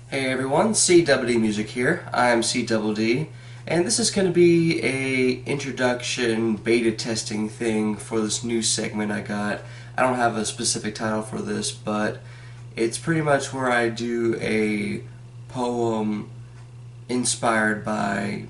Hey everyone, CWD Music here. I'm CWD, and this is going to be a introduction beta testing thing for this new segment I got. I don't have a specific title for this, but it's pretty much where I do a poem inspired by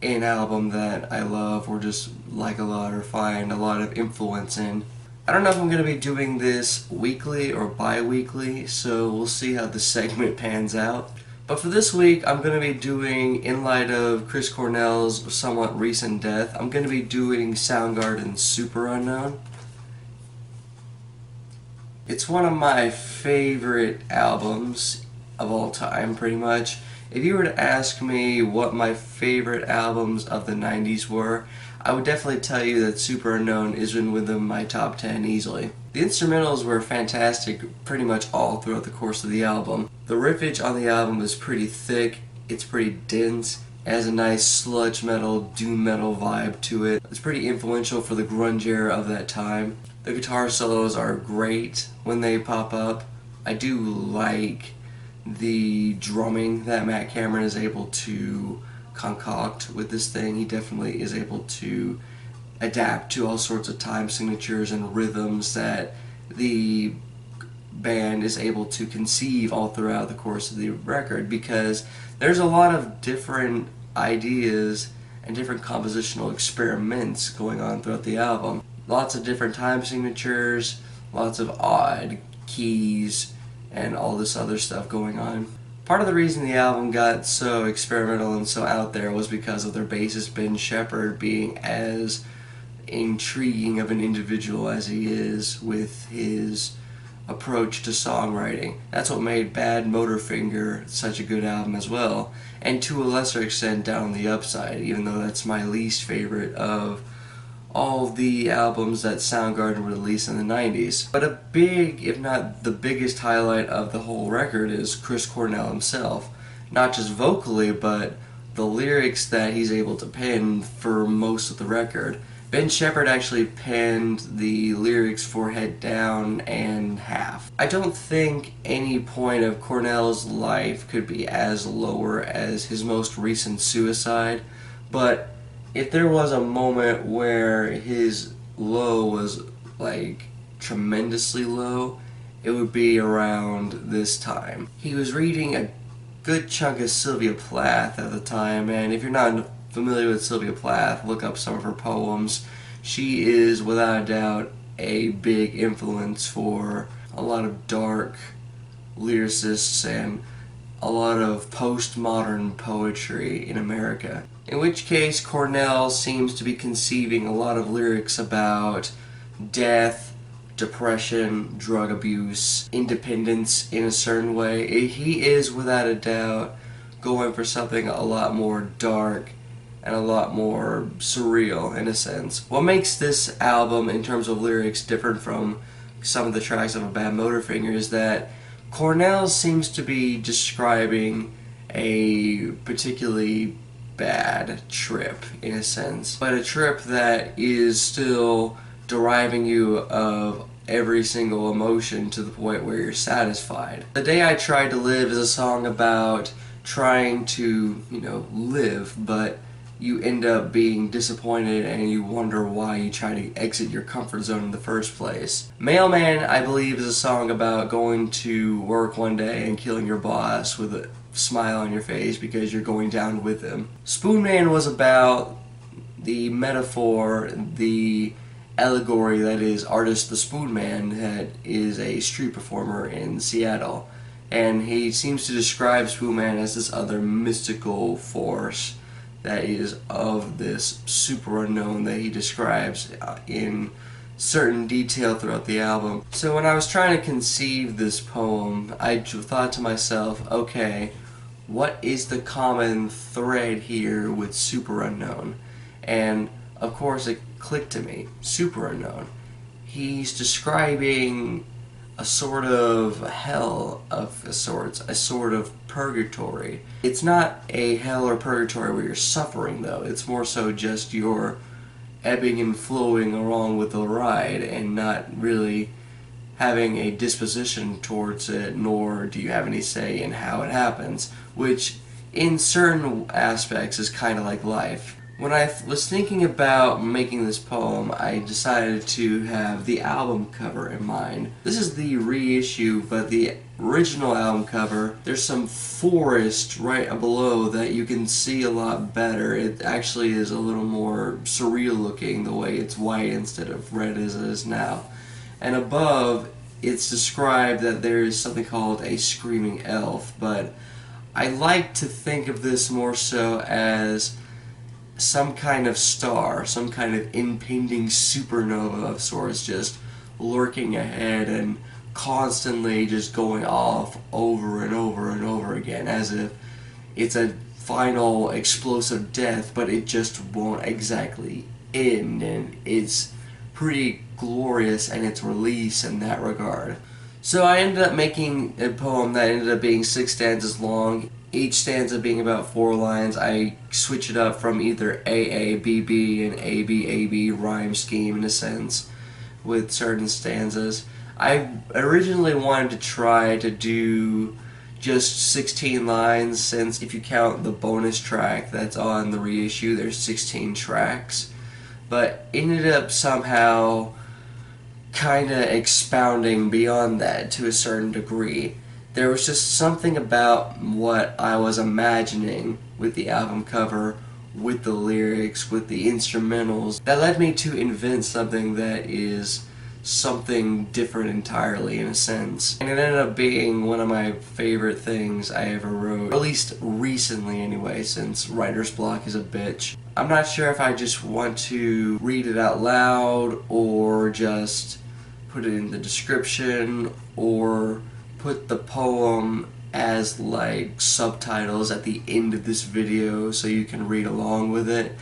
an album that I love or just like a lot or find a lot of influence in. I don't know if I'm going to be doing this weekly or bi-weekly, so we'll see how this segment pans out. But for this week, I'm going to be doing, in light of Chris Cornell's somewhat recent death, I'm going to be doing Soundgarden Superunknown. It's one of my favorite albums of all time, pretty much. If you were to ask me what my favorite albums of the 90s were, I would definitely tell you that Superunknown is within my top 10 easily. The instrumentals were fantastic pretty much all throughout the course of the album. The riffage on the album is pretty thick, it's pretty dense, it has a nice sludge metal, doom metal vibe to it. It's pretty influential for the grunge era of that time. The guitar solos are great when they pop up. I do like the drumming that Matt Cameron is able to concoct with this thing. He definitely is able to adapt to all sorts of time signatures and rhythms that the band is able to conceive all throughout the course of the record, because there's a lot of different ideas and different compositional experiments going on throughout the album. Lots of different time signatures, lots of odd keys, and all this other stuff going on. Part of the reason the album got so experimental and so out there was because of their bassist Ben Shepherd being as intriguing of an individual as he is with his approach to songwriting. That's what made Bad Motorfinger such a good album as well, and to a lesser extent Down on the Upside, even though that's my least favorite of all the albums that Soundgarden released in the 90s. But a big, if not the biggest highlight of the whole record is Chris Cornell himself. Not just vocally, but the lyrics that he's able to pen for most of the record. Ben Shepherd actually penned the lyrics for Head Down and Half. I don't think any point of Cornell's life could be as lower as his most recent suicide, but if there was a moment where his low was like tremendously low, it would be around this time. He was reading a good chunk of Sylvia Plath at the time, and if you're not familiar with Sylvia Plath, look up some of her poems. She is without a doubt a big influence for a lot of dark lyricists and a lot of postmodern poetry in America. In which case, Cornell seems to be conceiving a lot of lyrics about death, depression, drug abuse, independence in a certain way. He is, without a doubt, going for something a lot more dark and a lot more surreal in a sense. What makes this album, in terms of lyrics, different from some of the tracks of A Bad Motorfinger is that Cornell seems to be describing a particularly bad trip, in a sense, but a trip that is still deriving you of every single emotion to the point where you're satisfied. The Day I Tried to Live is a song about trying to, live, but you end up being disappointed and you wonder why you try to exit your comfort zone in the first place. Mailman, I believe, is a song about going to work one day and killing your boss with a smile on your face because you're going down with him. Spoonman was about the metaphor, the allegory that is Artist the Spoonman, that is a street performer in Seattle. And he seems to describe Spoonman as this other mystical force that is of this super unknown that he describes in certain detail throughout the album. So when I was trying to conceive this poem, I thought to myself, okay, what is the common thread here with Superunknown? And of course it clicked to me. Superunknown. He's describing a sort of hell of sorts, a sort of purgatory. It's not a hell or purgatory where you're suffering though, it's more so just you're ebbing and flowing along with the ride and not really having a disposition towards it, nor do you have any say in how it happens, which in certain aspects is kind of like life. When I was thinking about making this poem, I decided to have the album cover in mind. This is the reissue, but the original album cover, there's some forest right below that you can see a lot better. It actually is a little more surreal looking the way it's white instead of red as it is now. And above, it's described that there is something called a screaming elf, but I like to think of this more so as some kind of star, some kind of impending supernova of sorts, just lurking ahead and constantly just going off over and over and over again, as if it's a final explosive death, but it just won't exactly end, and it's pretty glorious in its release in that regard. So I ended up making a poem that ended up being 6 stanzas long, each stanza being about 4 lines. I switch it up from either AABB and ABAB rhyme scheme in a sense with certain stanzas. I originally wanted to try to do just 16 lines, since if you count the bonus track that's on the reissue, there's 16 tracks, but ended up somehow kinda expounding beyond that to a certain degree. There was just something about what I was imagining with the album cover, with the lyrics, with the instrumentals, that led me to invent something that is something different entirely in a sense. And it ended up being one of my favorite things I ever wrote, or at least recently anyway, since writer's block is a bitch. I'm not sure if I just want to read it out loud, or just put it in the description, or put the poem as like subtitles at the end of this video so you can read along with it.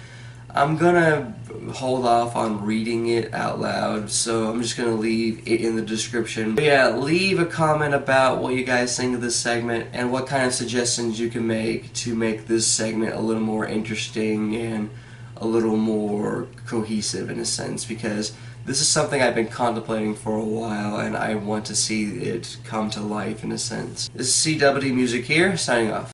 I'm gonna hold off on reading it out loud, so I'm just gonna leave it in the description. But yeah, leave a comment about what you guys think of this segment and what kind of suggestions you can make to make this segment a little more interesting and a little more cohesive in a sense, because this is something I've been contemplating for a while and I want to see it come to life in a sense. This is CWD Music here, signing off.